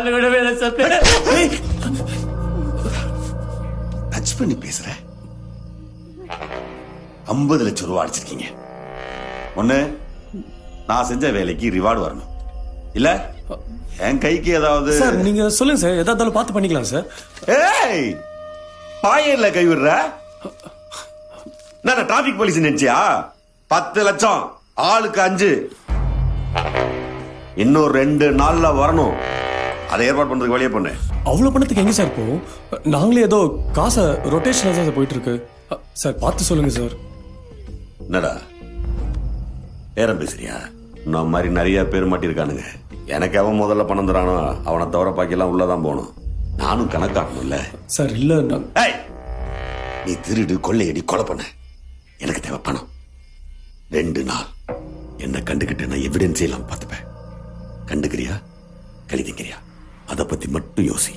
கால விட வேலை சார். டச் பண்ணி பேசுற. 50 லட்சம் ரூபாய் அடிச்சிருக்கீங்க. ஒண்ணு, நான் செஞ்ச வேலைக்கு ரிவார்டு வரணும், இல்ல என் கைக்கு ஏதாவது. சார் நீங்க சொல்லுங்க சார், எதா இருந்தாலும் பார்த்து பண்ணிக்கலாம் சார். ஏய், பாயல்ல கை விடுற. நான் டிராபிக் போலீஸ் நினைச்சியா? 10 லட்சம் ஆளுக்கு 5. இன்னும் 2 நாள்ல வரணும். அதை ஏற்பாடு பண்றதுக்கு வழியே பண்ணு. அவ்வளவு பணத்துக்கு எங்க சார் போகும்? நாங்களே ஏதோ காசை ரொட்டேஷனா தான் போயிட்டு இருக்கு சார். பார்த்து சொல்லுங்க சார். என்னடா பேரம் பேசுறியா? நான் மாதிரி நிறைய பேர் மாட்டிருக்கானுங்க. எனக்கு அவன் முதல்ல பணம் தரானோ அவனை தவிர பாக்கியெல்லாம் உள்ளதான் போகணும். நானும் கணக்காக்கணும்ல சார். இல்ல ஏய், நீ திருடு கொள்ளையடி கொலை பண்ண. எனக்கு தேவை பணம். 2 நாள் என்ன கண்டுகிட்டு நான் எவிடன்ஸ் எல்லாம் பார்த்துப்பேன். கண்டுக்கிறியா கழிதிக்கிறியா அதை பத்தி மட்டும் யோசி.